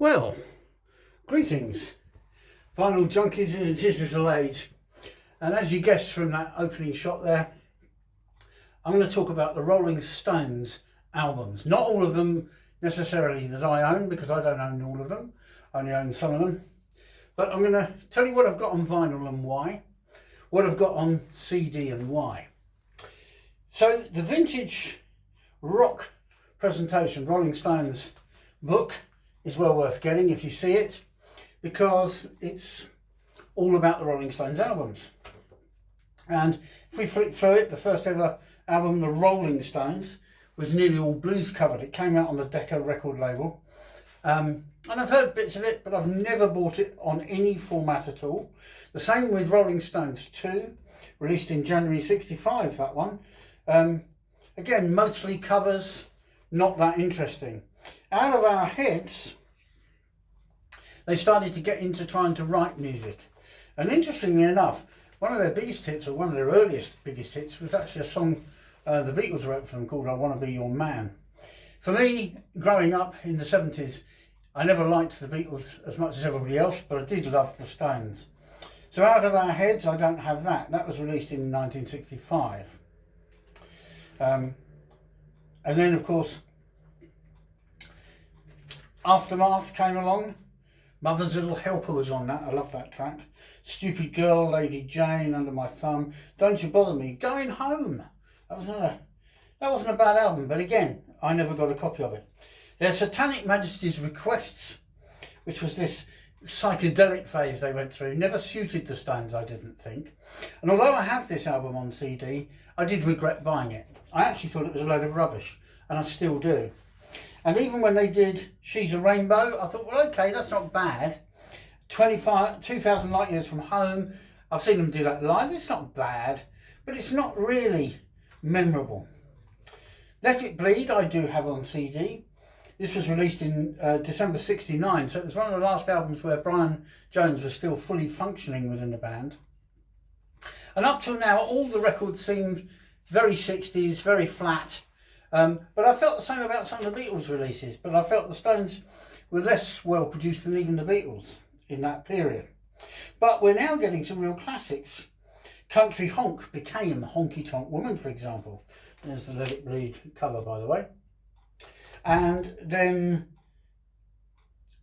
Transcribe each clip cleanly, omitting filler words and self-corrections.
Well, greetings, vinyl junkies in a digital age. And as you guessed from that opening shot there, I'm going to talk about the Rolling Stones albums. Not all of them necessarily that I own, because I don't own all of them. I only own some of them. But I'm going to tell you what I've got on vinyl and why. What I've got on CD and why. So the vintage rock presentation, Rolling Stones book, is well worth getting if you see it, because it's all about the Rolling Stones albums. And if we flick through it, the first ever album, The Rolling Stones, was nearly all blues covered. It came out on the Decca record label. And I've heard bits of it, but I've never bought it on any format at all. The same with Rolling Stones 2, released in January '65, that one. Again, mostly covers, not that interesting. Out of Our Heads, they started to get into trying to write music. And interestingly enough, one of their biggest hits, or one of their earliest biggest hits, was actually a song the Beatles wrote for them called I Want to Be Your Man. For me, growing up in the 70s, I never liked the Beatles as much as everybody else, but I did love the Stones. So Out of Our Heads, I don't have that. That was released in 1965. And then, of course, Aftermath came along. Mother's Little Helper was on that. I love that track. Stupid Girl, Lady Jane, Under My Thumb, Don't You Bother Me, Going Home. That wasn't a bad album, but again, I never got a copy of it. Their Satanic Majesty's Requests, which was this psychedelic phase they went through, never suited the Stones, I didn't think. And although I have this album on CD, I did regret buying it. I actually thought it was a load of rubbish, and I still do. And even when they did She's a Rainbow, I thought, well, okay, that's not bad. 2,000 Light Years from Home, I've seen them do that live. It's not bad, but it's not really memorable. Let It Bleed, I do have on CD. This was released in December '69, so it was one of the last albums where Brian Jones was still fully functioning within the band. And up till now, all the records seemed very 60s, very flat. But I felt the same about some of the Beatles releases, but I felt the Stones were less well produced than even the Beatles in that period. But we're now getting some real classics. Country Honk became Honky Tonk Woman, for example. There's the Let It Bleed cover, by the way. And then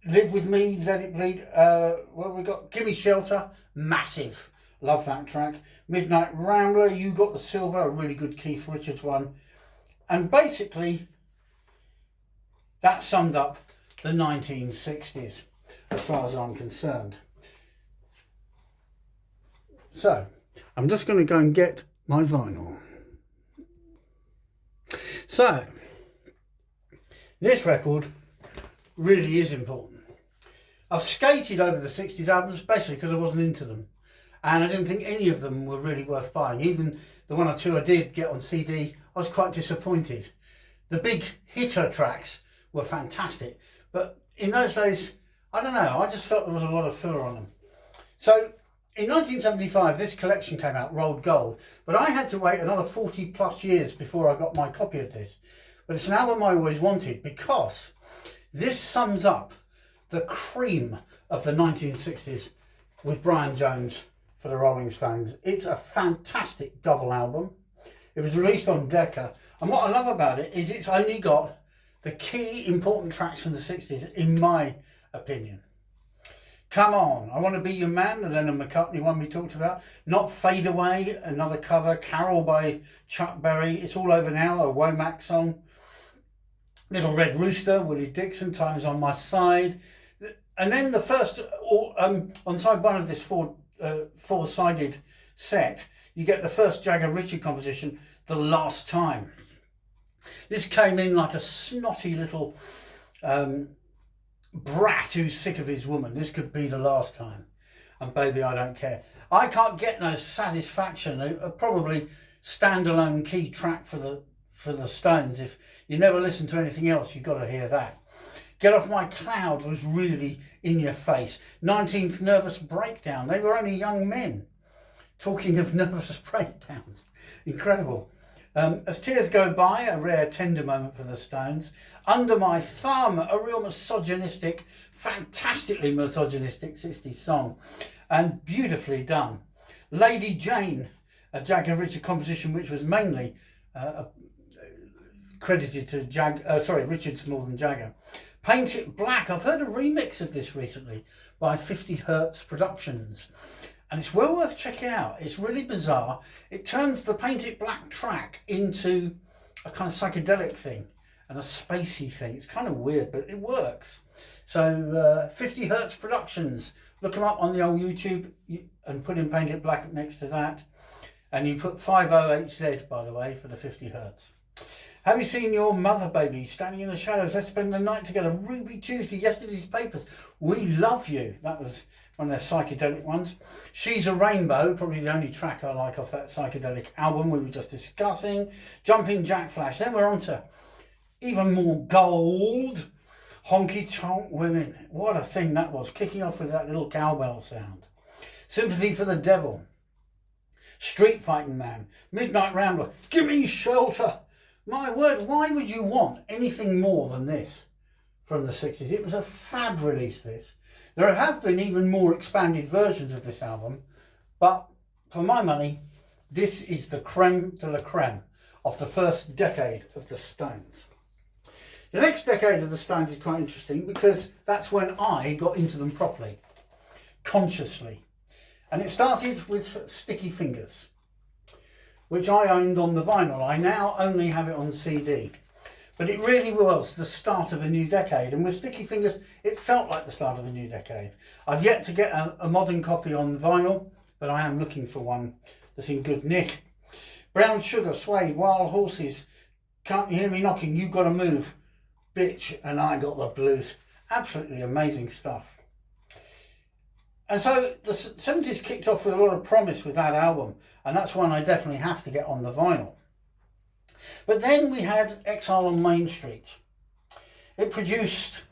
Live With Me, Let It Bleed. Well, we got Gimme Shelter, massive. Love that track. Midnight Rambler, You Got the Silver, a really good Keith Richards one. And basically, that summed up the 1960s, as far as I'm concerned. So, I'm just going to go and get my vinyl. So, this record really is important. I've skated over the 60s albums, especially because I wasn't into them. And I didn't think any of them were really worth buying. Even the one or two I did get on CD, I was quite disappointed. The big hitter tracks were fantastic, but in those days, I don't know, I just felt there was a lot of filler on them. So in 1975, this collection came out, Rolled Gold, but I had to wait another 40 plus years before I got my copy of this. But it's an album I always wanted, because this sums up the cream of the 1960s with Brian Jones for the Rolling Stones. It's a fantastic double album. It was released on Decca, and what I love about it is it's only got the key important tracks from the 60s, in my opinion. Come On, I Want to Be Your Man, the Lennon McCartney one we talked about. Not Fade Away, another cover. Carol by Chuck Berry. It's All Over Now, a Womack song. Little Red Rooster, Willie Dixon, Time Is On My Side. And then the first, on side one of this four-sided set, you get the first Jagger Richard composition, The Last Time. This came in like a snotty little brat who's sick of his woman. This could be the last time. And baby, I don't care. I can't get no satisfaction. A probably standalone key track for the Stones. If you never listen to anything else, you've got to hear that. Get Off My Cloud was really in your face. 19th Nervous Breakdown. They were only young men. Talking of nervous breakdowns. Incredible. As Tears Go By, a rare tender moment for the Stones. Under My Thumb, a real misogynistic, fantastically misogynistic 60s song, and beautifully done. Lady Jane, a Jagger Richard composition which was mainly credited to Richards more than Jagger. Paint It Black, I've heard a remix of this recently by 50 Hertz Productions, and it's well worth checking out. It's really bizarre. It turns the Paint It Black track into a kind of psychedelic thing and a spacey thing. It's kind of weird, but it works. So 50 Hertz Productions, look them up on the old YouTube and put in Paint It Black next to that. And you put 50HZ, by the way, for the 50 Hertz. Have you seen your mother, baby? Standing in the shadows, let's spend the night together. Ruby Tuesday, Yesterday's Papers. We Love You. That was one of their psychedelic ones. She's a Rainbow, probably the only track I like off that psychedelic album we were just discussing. Jumping Jack Flash. Then we're on to even more gold. Honky Tonk Women. What a thing that was. Kicking off with that little cowbell sound. Sympathy for the Devil. Street Fighting Man. Midnight Rambler. Give Me Shelter. My word, why would you want anything more than this from the 60s? It was a fab release, this. There have been even more expanded versions of this album, but for my money, this is the creme de la creme of the first decade of the Stones. The next decade of the Stones is quite interesting because that's when I got into them properly, consciously. And it started with Sticky Fingers, which I owned on the vinyl. I now only have it on CD. But it really was the start of a new decade. And with Sticky Fingers, it felt like the start of a new decade. I've yet to get a modern copy on vinyl, but I am looking for one that's in good nick. Brown Sugar, Suede, Wild Horses, Can't You Hear Me Knocking, You Gotta Move, Bitch, and I Got the Blues. Absolutely amazing stuff. And so the 70s kicked off with a lot of promise with that album, and that's one I definitely have to get on the vinyl. But then we had Exile on Main Street. It produced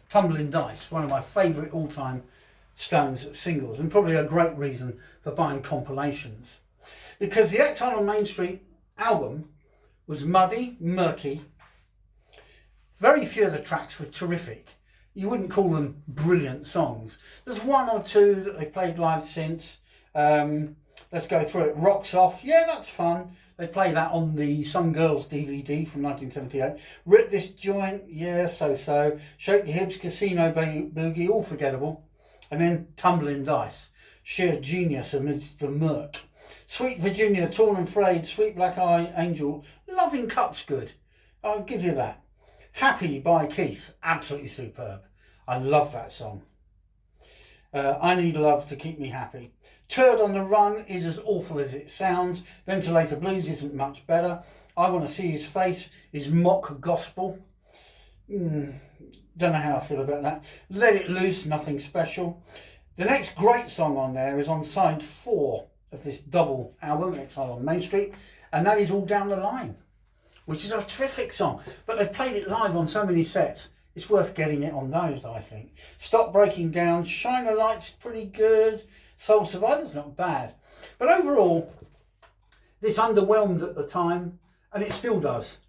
Tumbling Dice, one of my favourite all-time Stones singles, and probably a great reason for buying compilations. Because the Exile on Main Street album was muddy, murky. Very few of the tracks were terrific. You wouldn't call them brilliant songs. There's one or two that they've played live since. Let's go through it. Rocks Off. Yeah, that's fun. They play that on the Some Girls DVD from 1978. Rip This Joint. Yeah, so-so. Shake Your Hips. Casino Boogie. All forgettable. And then Tumbling Dice. Sheer genius amidst the murk. Sweet Virginia. Torn and Frayed. Sweet Black Eye Angel. Loving Cup's good. I'll give you that. Happy by Keith, absolutely superb. I love that song. I Need Love to Keep Me Happy. Turd on the Run is as awful as it sounds. Ventilator Blues isn't much better. I Want to See His Face is mock gospel. Don't know how I feel about that. Let It Loose, nothing special. The next great song on there is on side 4 of this double album, Exile on Main Street, and that is All Down the Line, which is a terrific song, but they've played it live on so many sets, it's worth getting it on those, I think. Stop Breaking Down, Shine a Light's pretty good, Soul Survivor's not bad. But overall, this underwhelmed at the time, and it still does,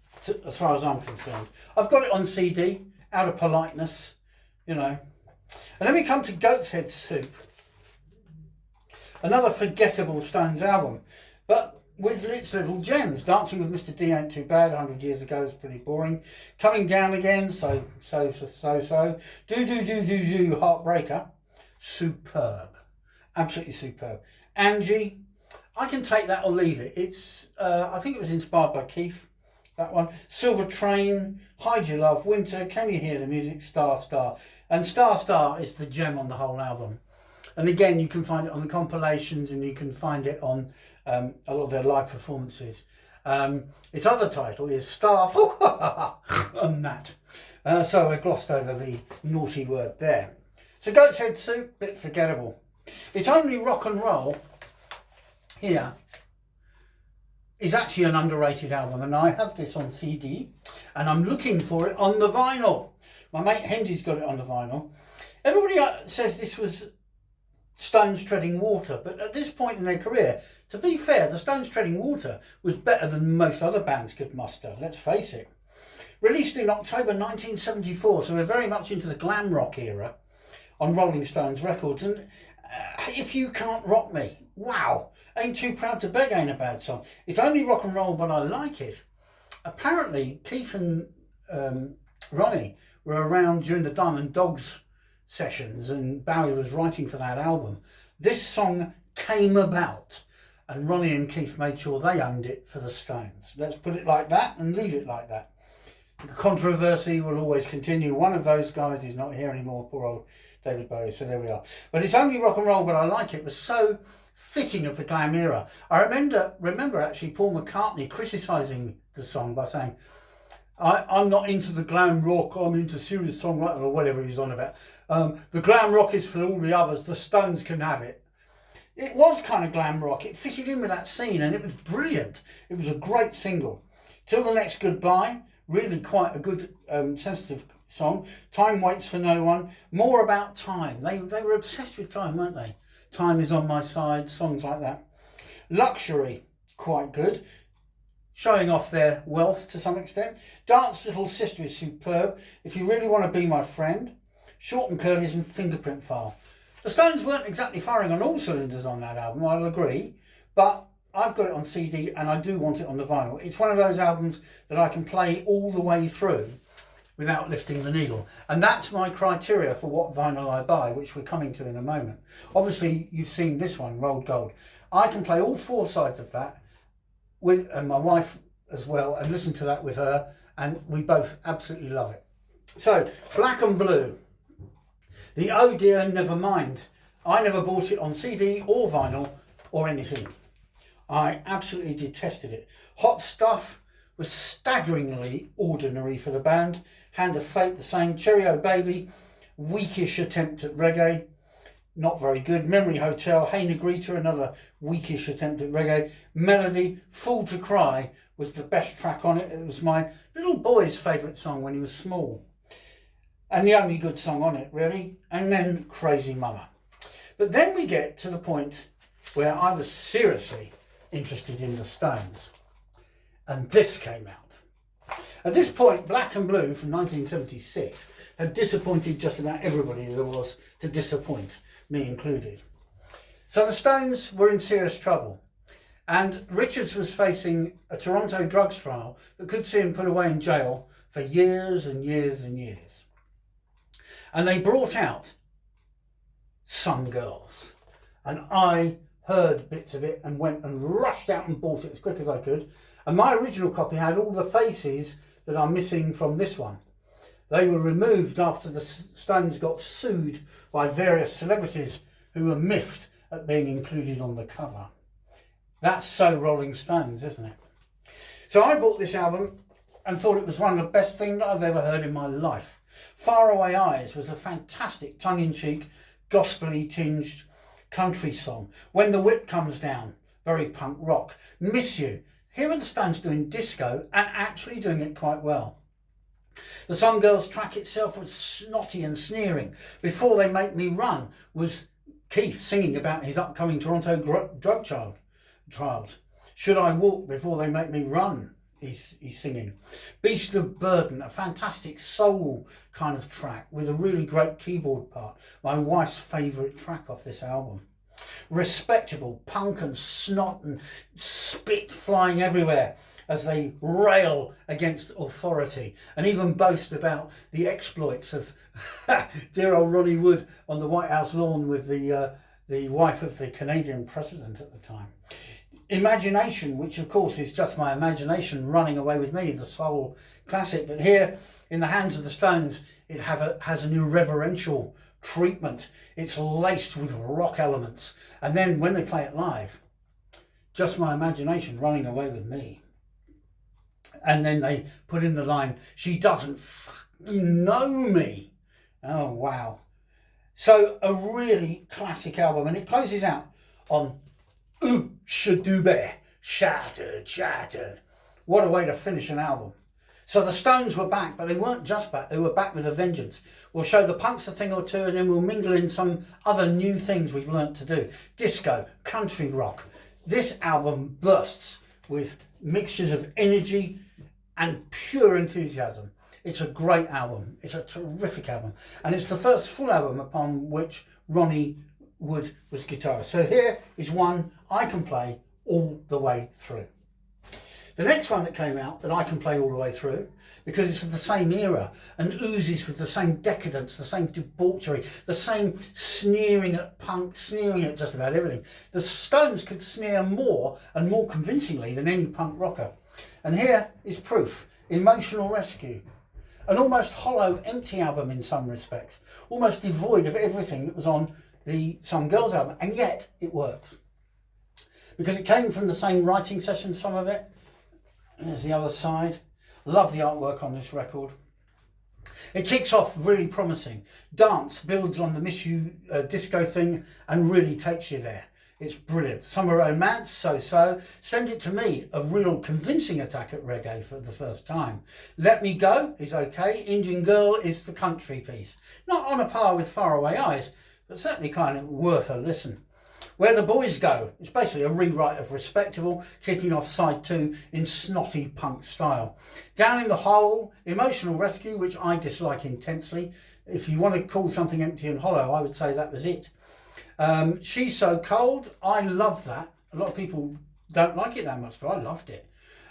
as far as I'm concerned. I've got it on CD, out of politeness, you know. And then we come to Goat's Head Soup, another forgettable Stones album, but with its little gems. Dancing with Mr. D Ain't Too Bad, 100 years ago, is pretty boring. Coming Down Again, so. Do, Heartbreaker, superb. Absolutely superb. Angie, I can take that or leave it. It's, I think it was inspired by Keith, that one. Silver Train, Hide Your Love, Winter, Can You Hear the Music, Star Star. And Star Star is the gem on the whole album. And again, you can find it on the compilations and you can find it on a lot of their live performances. Its other title is Star and that. So I glossed over the naughty word there. So Goat's Head Soup, bit forgettable. It's Only Rock and Roll here is actually an underrated album, and I have this on CD and I'm looking for it on the vinyl. My mate Henry's got it on the vinyl. Everybody says this was Stones Treading Water. But at this point in their career, to be fair, the Stones Treading Water was better than most other bands could muster, let's face it. Released in October 1974, so we're very much into the glam rock era on Rolling Stones records. And If You Can't Rock Me, wow, Ain't Too Proud to Beg ain't a bad song. It's only rock and roll, but I like it. Apparently, Keith and Ronnie were around during the Diamond Dogs sessions, and Bowie was writing for that album. This song came about, and Ronnie and Keith made sure they owned it for the Stones. Let's put it like that and leave it like that. The controversy will always continue. One of those guys is not here anymore, poor old David Bowie, so there we are. But it's only rock and roll, but I like it. It was so fitting of the glam era. I remember actually Paul McCartney criticising the song by saying, I'm not into the glam rock, I'm into serious songwriting, or whatever he's on about. The glam rock is for all the others, the Stones can have it. It was kind of glam rock. It fitted in with that scene, and it was brilliant. It was a great single. Till the Next Goodbye, really quite a good, sensitive song. Time Waits for No One. More About Time. They were obsessed with time, weren't they? Time Is on My Side, songs like that. Luxury, quite good, showing off their wealth to some extent. Dance Little Sister is superb. If You Really Want to Be My Friend. Short and Curly's and Fingerprint File. The Stones weren't exactly firing on all cylinders on that album, I'll agree, but I've got it on CD and I do want it on the vinyl. It's one of those albums that I can play all the way through without lifting the needle. And that's my criteria for what vinyl I buy, which we're coming to in a moment. Obviously, you've seen this one, Rolled Gold. I can play all four sides of that with and my wife as well, and listen to that with her, and we both absolutely love it. So, Black and Blue. The Oh Dear Never Mind. I never bought it on CD or vinyl or anything. I absolutely detested it. Hot Stuff was staggeringly ordinary for the band. Hand of Fate the same. Cherry O Baby, weakish attempt at reggae. Not very good. Memory Hotel, Hey Negrita, another weakish attempt at reggae. Melody, Fool to Cry was the best track on it. It was my little boy's favourite song when he was small. And the only good song on it, really. And then Crazy Mama. But then we get to the point where I was seriously interested in the Stones. And this came out. At this point, Black and Blue from 1976 had disappointed just about everybody there was to disappoint, me included. So the Stones were in serious trouble. And Richards was facing a Toronto drugs trial that could see him put away in jail for years and years and years. And they brought out Some Girls. And I heard bits of it and went and rushed out and bought it as quick as I could. And my original copy had all the faces that are missing from this one. They were removed after the Stones got sued by various celebrities who were miffed at being included on the cover. That's so Rolling Stones, isn't it? So I bought this album and thought it was one of the best things that I've ever heard in my life. Faraway Eyes was a fantastic tongue-in-cheek, gospel-y tinged country song. When the Whip Comes Down, very punk rock. Miss You. Here are the Stones doing disco and actually doing it quite well. The Some Girls track itself was snotty and sneering. Before They Make Me Run was Keith singing about his upcoming Toronto drug trials. Should I Walk Before They Make Me Run? He's singing. Beast of Burden, a fantastic soul kind of track with a really great keyboard part. My wife's favourite track off this album. Respectable, punk and snot and spit flying everywhere as they rail against authority and even boast about the exploits of dear old Ronnie Wood on the White House lawn with the wife of the Canadian president at the time. Imagination, which of course is just my imagination running away with me, the soul classic, but here in the hands of the Stones it has an irreverential treatment. It's laced with rock elements, and then when they play it live, just my imagination running away with me. And then they put in the line, she doesn't fucking know me. Oh wow. So a really classic album, and it closes out on Ooh, Shadube, shattered, shattered. What a way to finish an album. So the Stones were back, but they weren't just back, they were back with a vengeance. We'll show the punks a thing or two, and then we'll mingle in some other new things we've learnt to do. Disco, country rock. This album bursts with mixtures of energy and pure enthusiasm. It's a great album. It's a terrific album. And it's the first full album upon which Ronnie Wood was guitarist. So here is one I can play all the way through. The next one that came out that I can play all the way through, because it's of the same era and oozes with the same decadence, the same debauchery, the same sneering at punk, sneering at just about everything. The Stones could sneer more and more convincingly than any punk rocker. And here is proof. Emotional Rescue. An almost hollow, empty album in some respects, almost devoid of everything that was on the Some Girls album, and yet it works. Because it came from the same writing session, some of it. There's the other side. Love the artwork on this record. It kicks off really promising. Dance builds on the Miss You disco thing and really takes you there. It's brilliant. Summer Romance, so-so. Send It To Me, a real convincing attack at reggae for the first time. Let Me Go is okay. Indian Girl is the country piece. Not on a par with Faraway Eyes, but certainly kind of worth a listen. Where the Boys Go, it's basically a rewrite of Respectable, kicking off side 2 in snotty punk style. Down in the Hole, Emotional Rescue, which I dislike intensely. If you want to call something empty and hollow, I would say that was it. She's So Cold, I love that. A lot of people don't like it that much, but I loved it.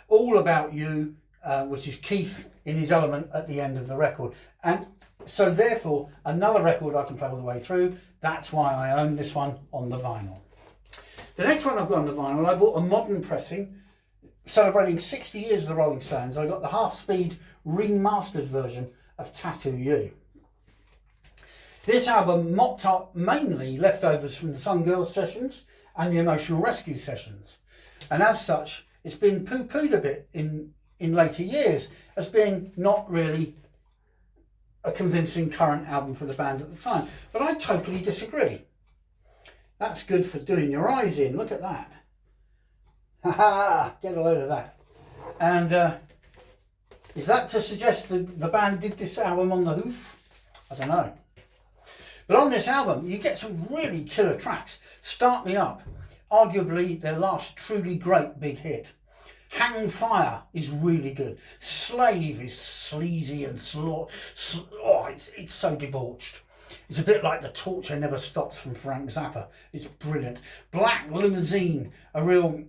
All About You, which is Keith in his element at the end of the record. And so therefore, another record I can play all the way through. That's why I own this one on the vinyl. The next one I've got on the vinyl, I bought a modern pressing, celebrating 60 years of the Rolling Stones. I got the half-speed remastered version of Tattoo You. This album mopped up mainly leftovers from the Some Girls sessions and the Emotional Rescue sessions. And as such, it's been poo-pooed a bit in later years as being not really a convincing current album for the band at the time. But I totally disagree. That's good for doing your eyes in. Look at that. Ha ha! Get a load of that. And is that to suggest that the band did this album on the hoof? I don't know. But on this album, you get some really killer tracks. Start Me Up, arguably their last truly great big hit. Hang Fire is really good. Slave is sleazy and it's so debauched. It's a bit like The Torture Never Stops from Frank Zappa. It's brilliant. Black Limousine, a real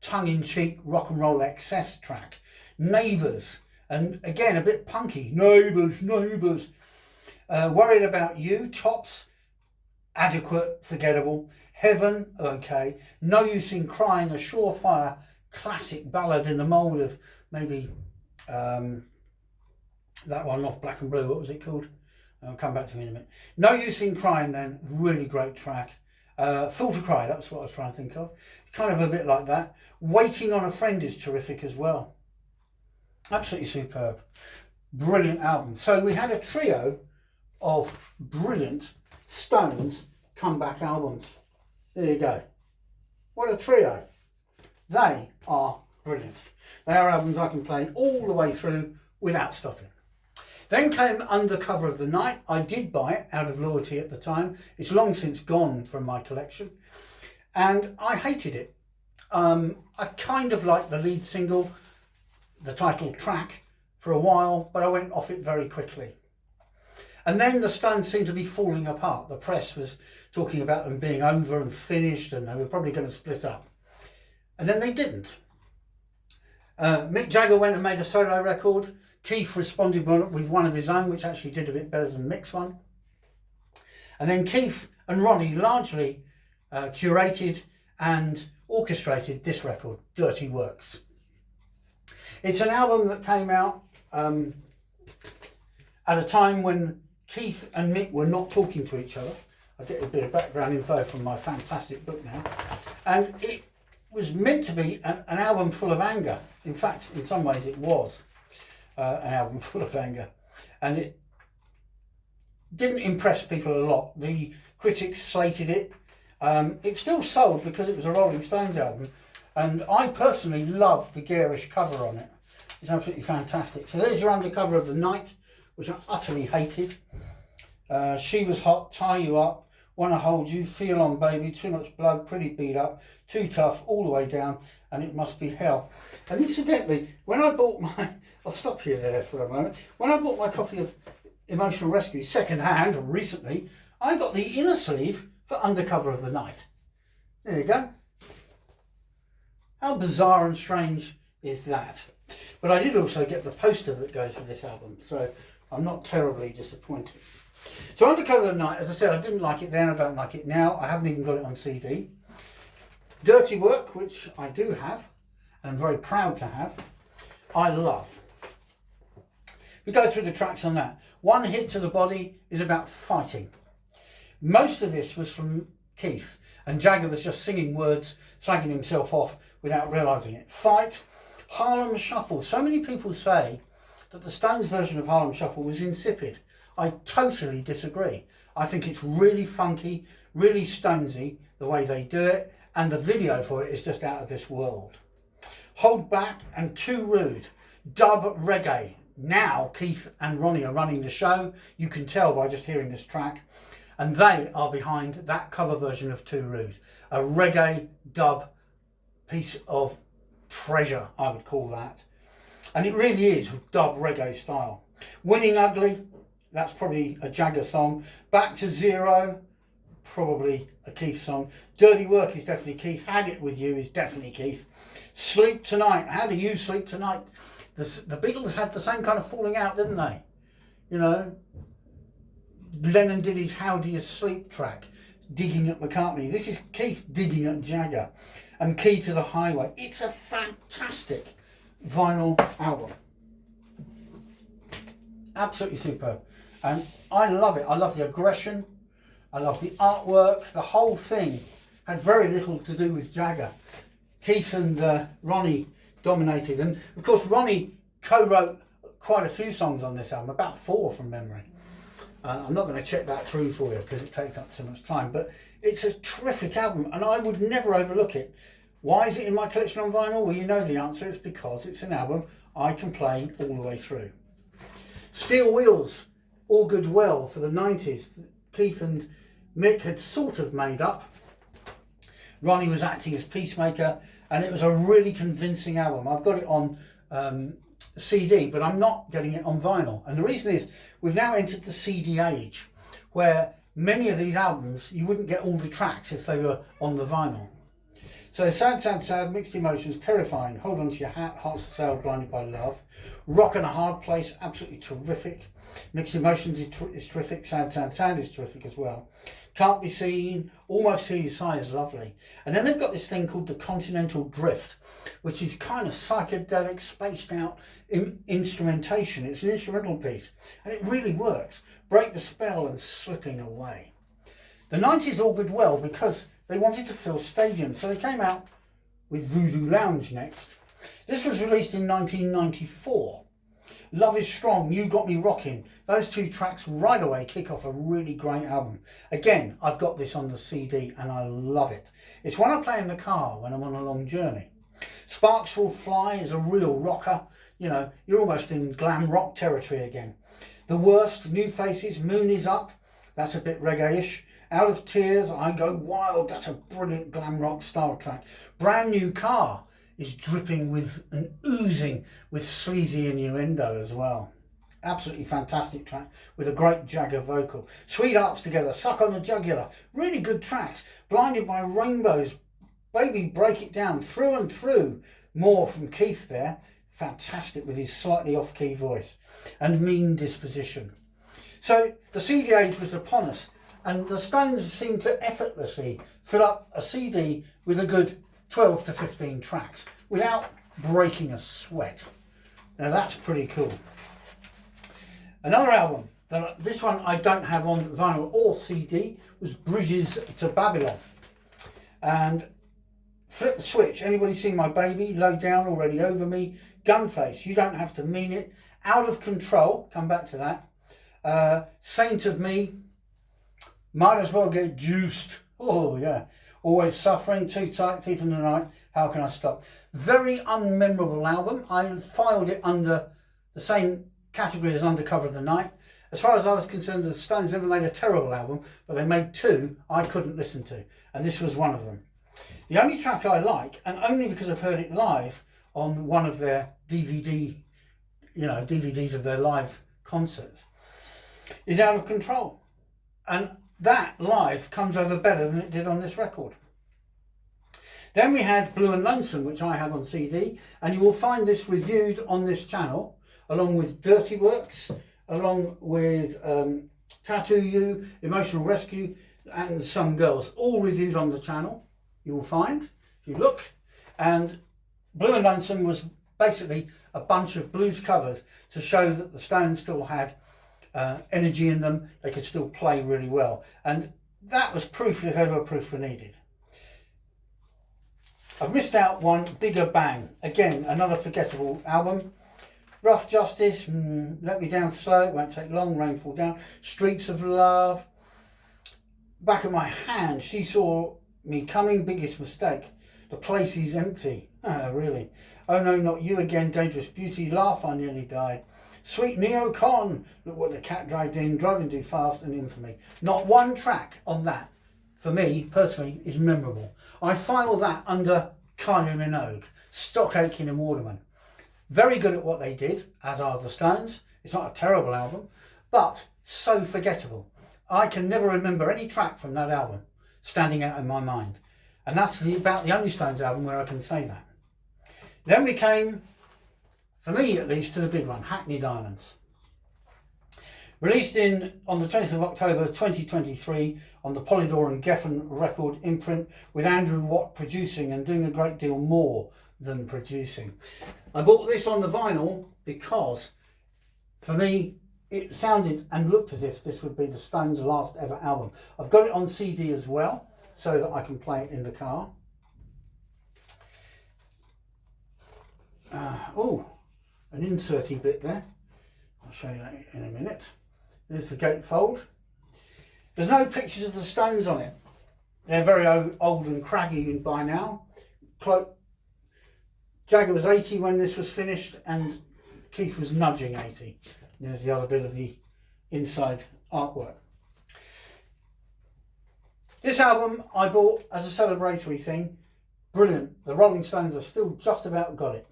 tongue-in-cheek rock and roll excess track. Neighbours, and again a bit punky. Neighbours, neighbours. Worried About You, tops, adequate, forgettable. Heaven, okay. No Use in Crying, a surefire classic ballad in the mould of maybe that one off Black and Blue. What was it called? I'll come back to me in a minute. No Use in Crying then, really great track. Fool to Cry, that's what I was trying to think of. Kind of a bit like that. Waiting on a Friend is terrific as well. Absolutely superb. Brilliant album. So we had a trio of brilliant Stones comeback albums. There you go. What a trio. They are brilliant. They are albums I can play all the way through without stopping. Then came Under Cover of the Night. I did buy it out of loyalty at the time. It's long since gone from my collection. And I hated it. I kind of liked the lead single, the title track, for a while, but I went off it very quickly. And then the Stones seemed to be falling apart. The press was talking about them being over and finished and they were probably going to split up. And then they didn't. Mick Jagger went and made a solo record. Keith responded with one of his own, which actually did a bit better than Mick's one. And then Keith and Ronnie largely curated and orchestrated this record, Dirty Works. It's an album that came out at a time when Keith and Mick were not talking to each other. I'll get a bit of background info from my fantastic book now. And it was meant to be an album full of anger. In fact, in some ways it was an album full of anger. And it didn't impress people a lot. The critics slated it. It still sold because it was a Rolling Stones album. And I personally love the garish cover on it. It's absolutely fantastic. So there's your Undercover of the Night, which I utterly hated. She Was Hot, Tie You Up, Wanna Hold You, Feel On Baby, Too Much Blood, Pretty Beat Up, Too Tough, All the Way Down, and It Must Be Hell. And incidentally, when I bought my, I'll stop you there for a moment. When I bought my copy of Emotional Rescue second hand recently, I got the inner sleeve for Undercover of the Night. There you go. How bizarre and strange is that? But I did also get the poster that goes with this album, so I'm not terribly disappointed. So Undercover of the Night, as I said, I didn't like it then, I don't like it now. I haven't even got it on CD. Dirty Work, which I do have, and I'm very proud to have, I love. We go through the tracks on that. One Hit to the Body is about fighting. Most of this was from Keith, and Jagger was just singing words, slagging himself off without realising it. Fight, Harlem Shuffle. So many people say that the Stones version of Harlem Shuffle was insipid. I totally disagree. I think it's really funky, really Stonesy, the way they do it, and the video for it is just out of this world. Hold Back and Too Rude, dub reggae. Now Keith and Ronnie are running the show. You can tell by just hearing this track. And they are behind that cover version of Too Rude. A reggae dub piece of treasure, I would call that. And it really is dub reggae style. Winning Ugly, that's probably a Jagger song. Back to Zero, probably a Keith song. Dirty Work is definitely Keith. Had It With You is definitely Keith. Sleep Tonight, How Do You Sleep Tonight? The Beatles had the same kind of falling out, didn't they? You know, Lennon did his How Do You Sleep track, digging at McCartney. This is Keith digging at Jagger. And Key to the Highway. It's a fantastic vinyl album. Absolutely superb. And I love it. I love the aggression. I love the artwork. The whole thing had very little to do with Jagger. Keith and Ronnie dominated. And of course Ronnie co-wrote quite a few songs on this album, about 4 from memory. I'm not going to check that through for you because it takes up too much time, but it's a terrific album and I would never overlook it. Why is it in my collection on vinyl? Well, you know the answer. It's because it's an album I can play all the way through. Steel Wheels, All Good Well for the 90s. Keith and Mick had sort of made up. Ronnie was acting as peacemaker and it was a really convincing album. I've got it on CD, but I'm not getting it on vinyl. And the reason is we've now entered the CD age where many of these albums, you wouldn't get all the tracks if they were on the vinyl. So Sad, Sad, Sad, Mixed Emotions, Terrifying, Hold On To Your Hat, Hearts for Sale, Blinded By Love. Rock and a Hard Place, absolutely terrific. Mixed Emotions is terrific. Sad, Sad, Sad is terrific as well. Can't Be Seen, Almost Hear You Sigh is lovely. And then they've got this thing called the Continental Drift, which is kind of psychedelic, spaced out instrumentation. It's an instrumental piece and it really works. Break the Spell and Slipping Away. The 90s all good well because they wanted to fill stadiums, so they came out with Voodoo Lounge next. This was released in 1994. Love Is Strong, You Got Me Rocking. Those 2 tracks right away kick off a really great album. Again, I've got this on the CD and I love it. It's one I play in the car when I'm on a long journey. Sparks Will Fly is a real rocker. You know, you're almost in glam rock territory again. The Worst, New Faces, Moon Is Up. That's a bit reggae-ish. Out of Tears, I Go Wild. That's a brilliant glam rock style track. Brand New Car is dripping with and oozing with sleazy innuendo as well. Absolutely fantastic track with a great Jagger vocal. Sweethearts Together, Suck on the Jugular. Really good tracks. Blinded by Rainbows, Baby Break It Down, Through and Through. More from Keith there. Fantastic with his slightly off-key voice. And Mean Disposition. So the CD age was upon us. And the Stones seem to effortlessly fill up a CD with a good 12 to 15 tracks without breaking a sweat. Now that's pretty cool. Another album, this one I don't have on vinyl or CD, was Bridges to Babylon. And Flip the Switch, Anybody Seen My Baby, Low Down, Already Over Me, Gunface, You Don't Have to Mean It, Out of Control, come back to that, Saint of Me, Might As Well Get Juiced, oh yeah, Always Suffering, Too Tight, Thief in the Night, How Can I Stop? Very unmemorable album. I filed it under the same category as Undercover of the Night. As far as I was concerned, the Stones never made a terrible album, but they made two I couldn't listen to, and this was one of them. The only track I like, and only because I've heard it live on one of their DVDs of their live concerts, is Out of Control. And that live comes over better than it did on this record. Then we had Blue and Lonesome, which I have on CD, and you will find this reviewed on this channel, along with Dirty Works, along with Tattoo You, Emotional Rescue, and Some Girls, all reviewed on the channel. You will find, if you look. And Blue and Lonesome was basically a bunch of blues covers to show that the Stones still had energy in them. They could still play really well, and that was proof, if ever proof were needed. I've missed out one, Bigger Bang. Again, another forgettable album. Rough Justice, Let Me Down Slow, It Won't Take Long, Rain Fall Down, Streets of Love, Back of My Hand, She Saw Me Coming, Biggest Mistake, The Place Is Empty, really, Oh No Not You Again, Dangerous Beauty, Laugh I Nearly Died, Sweet Neo-Con, Look What the Cat Dragged In, Driving Too Fast, and Infamy. Not one track on that, for me personally, is memorable. I file that under Kylie Minogue, Stock Aitken and Waterman. Very good at what they did, as are the Stones. It's not a terrible album, but so forgettable. I can never remember any track from that album standing out in my mind. And that's about the only Stones album where I can say that. Then we came, for me at least, to the big one, Hackney Diamonds. Released on the 20th of October 2023 on the Polydor and Geffen record imprint, with Andrew Watt producing and doing a great deal more than producing. I bought this on the vinyl because, for me, it sounded and looked as if this would be the Stones' last ever album. I've got it on CD as well, so that I can play it in the car. An inserty bit there. I'll show you that in a minute. There's the gatefold. There's no pictures of the Stones on it. They're very old and craggy by now. Jagger was 80 when this was finished, and Keith was nudging 80. There's the other bit of the inside artwork. This album I bought as a celebratory thing. Brilliant. The Rolling Stones have still just about got it.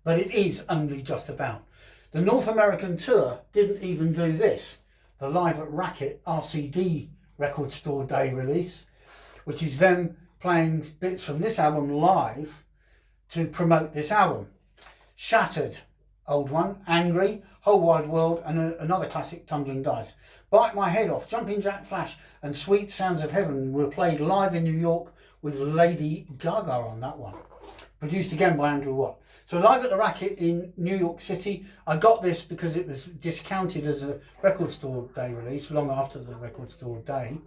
But it is only just about. The North American tour didn't even do this. The Live at Racket RCD Record Store Day release, which is them playing bits from this album live to promote this album. Shattered, old one, Angry, Whole Wide World, and another classic, Tumbling Dice. Bite My Head Off, Jumping Jack Flash, and Sweet Sounds of Heaven were played live in New York with Lady Gaga on that one. Produced again by Andrew Watt. So Live at the Racket in New York City. I got this because it was discounted as a Record Store Day release, long after the Record Store Day.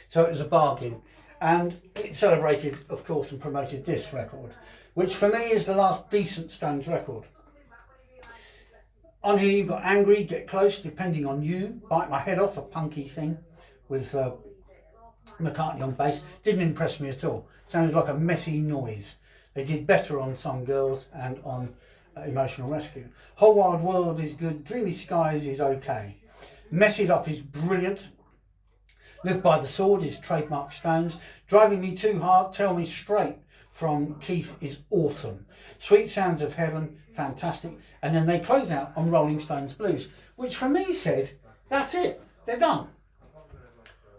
So it was a bargain. And it celebrated, of course, and promoted this record, which for me is the last decent Stones record. On here you've got Angry, Get Close, Depending on You, Bite My Head Off, a punky thing with McCartney on bass. Didn't impress me at all. Sounded like a messy noise. They did better on Some Girls and on Emotional Rescue. Whole Wide World is good. Dreamy Skies is okay. Mess It Up is brilliant. Live by the Sword is trademark Stones. Driving Me Too Hard, Tell Me Straight from Keith is awesome. Sweet Sounds of Heaven, fantastic. And then they close out on Rolling Stones Blues, which for me said, that's it, they're done.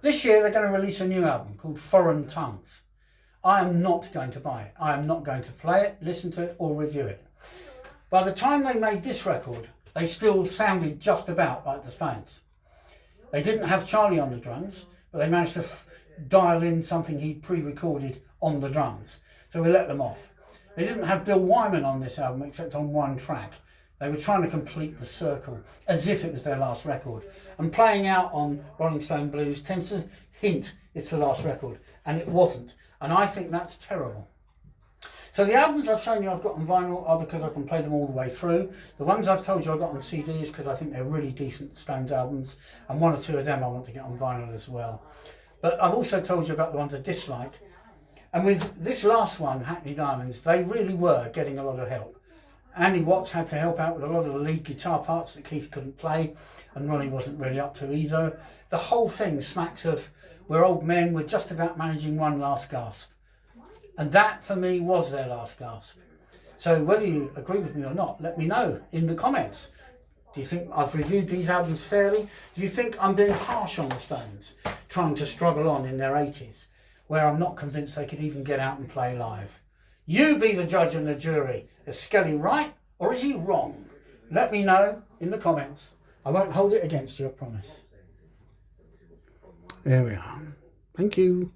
This year they're going to release a new album called Foreign Tongues. I am not going to buy it. I am not going to play it, listen to it, or review it. By the time they made this record, they still sounded just about like the Stones. They didn't have Charlie on the drums, but they managed to dial in something he'd pre-recorded on the drums. So we let them off. They didn't have Bill Wyman on this album except on one track. They were trying to complete the circle as if it was their last record. And playing out on Rolling Stone Blues tends to hint it's the last record, and it wasn't. And I think that's terrible. So the albums I've shown you I've got on vinyl are because I can play them all the way through. The ones I've told you I got on CD is because I think they're really decent Stones albums, and one or two of them I want to get on vinyl as well. But I've also told you about the ones I dislike, And with this last one, Hackney Diamonds, they really were getting a lot of help. Andy Watts had to help out with a lot of the lead guitar parts that Keith couldn't play, and Ronnie wasn't really up to either. The whole thing smacks of we're old men, we're just about managing one last gasp. And that, for me, was their last gasp. So whether you agree with me or not, let me know in the comments. Do you think I've reviewed these albums fairly? Do you think I'm being harsh on the Stones, trying to struggle on in their 80s, where I'm not convinced they could even get out and play live? You be the judge and the jury. Is Skelly right or is he wrong? Let me know in the comments. I won't hold it against you, I promise. There we are. Thank you.